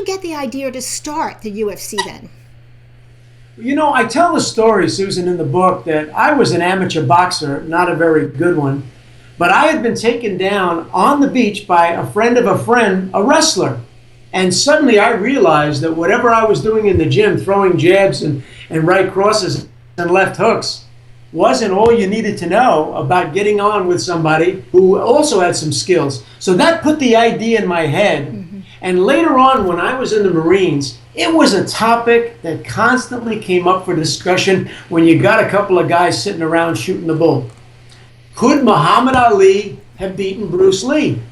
get the idea to start the UFC then? You know, I tell the story, Susan, in the book that I was an amateur boxer, not a very good one, but I had been taken down on the beach by a friend of a friend, a wrestler. And suddenly I realized that whatever I was doing in the gym, throwing jabs and right crosses and left hooks, wasn't all you needed to know about getting on with somebody who also had some skills. So that put the idea in my head. Mm-hmm. And later on, when I was in the Marines, it was a topic that constantly came up for discussion when you got a couple of guys sitting around shooting the bull. Could Muhammad Ali have beaten Bruce Lee?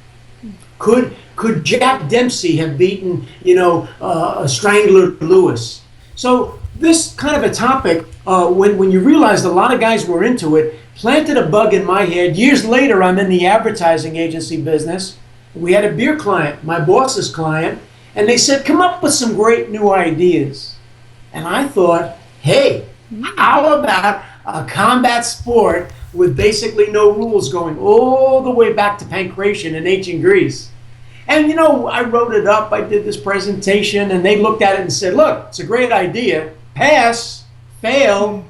Could Jack Dempsey have beaten, Strangler Lewis? So this kind of a topic, when you realized a lot of guys were into it, planted a bug in my head. Years later, I'm in the advertising agency business. We had a beer client, my boss's client, and they said, come up with some great new ideas. And I thought, hey, how about a combat sport with basically no rules going all the way back to pancration in ancient Greece? And I wrote it up, I did this presentation, and they looked at it and said, look, it's a great idea, pass, fail,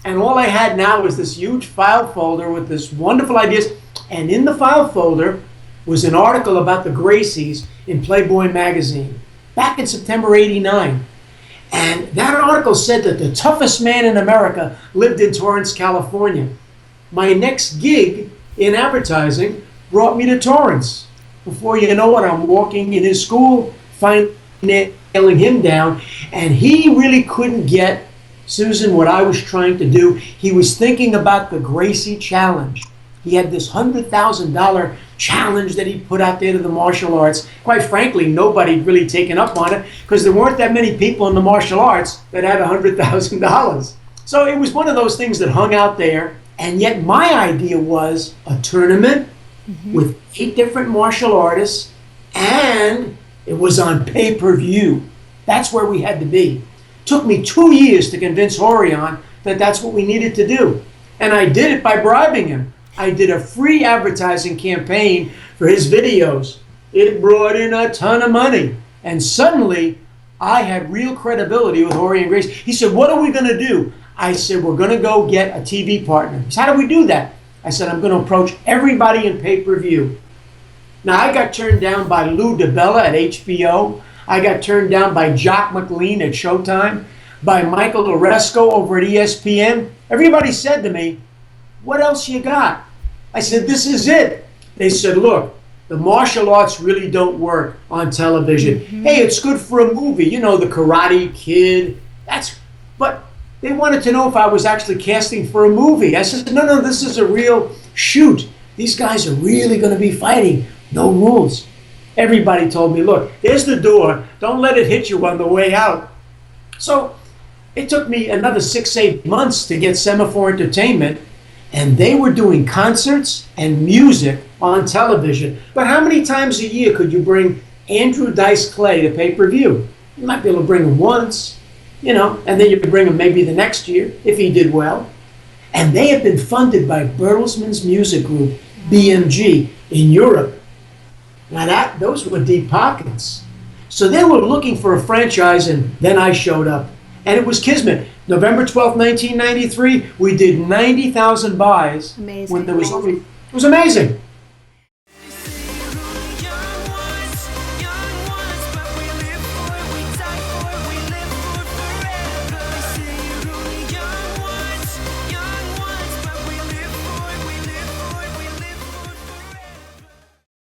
and all I had now was this huge file folder with this wonderful ideas, and in the file folder was an article about the Gracies in Playboy magazine, back in September '89. And that article said that the toughest man in America lived in Torrance, California. My next gig in advertising brought me to Torrance. Before you know it, I'm walking in his school, finally nailing him down, and he really couldn't get, Susan, what I was trying to do. He was thinking about the Gracie Challenge. He had this $100,000 challenge that he put out there to the martial arts. Quite frankly, nobody had really taken up on it because there weren't that many people in the martial arts that had $100,000. So it was one of those things that hung out there, and yet my idea was a tournament with 8 different martial artists, and it was on pay-per-view. That's where we had to be. Took me 2 years to convince Horion that that's what we needed to do. And I did it by bribing him. I did a free advertising campaign for his videos. It brought in a ton of money. And suddenly, I had real credibility with Horion Gracie. He said, what are we going to do? I said, we're going to go get a TV partner. He said, how do we do that? I said, I'm going to approach everybody in pay-per-view. Now, I got turned down by Lou DiBella at HBO. I got turned down by Jock McLean at Showtime, by Michael Oresco over at ESPN. Everybody said to me, what else you got? I said, this is it. They said, look, the martial arts really don't work on television. Hey, it's good for a movie. The Karate Kid. But they wanted to know if I was actually casting for a movie. I said, no, this is a real shoot. These guys are really going to be fighting. No rules. Everybody told me, look, there's the door. Don't let it hit you on the way out. So it took me another 6-8 months to get Semaphore Entertainment, and they were doing concerts and music on television. But how many times a year could you bring Andrew Dice Clay to pay-per-view? You might be able to bring him once, and then you could bring him maybe the next year if he did well. And they have been funded by Bertelsmann's music group, BMG, in Europe. Now those were deep pockets. So they were looking for a franchise, and then I showed up. And it was Kismet. November 12th, 1993, we did 90,000 buys. Amazing. When there was only, it was amazing.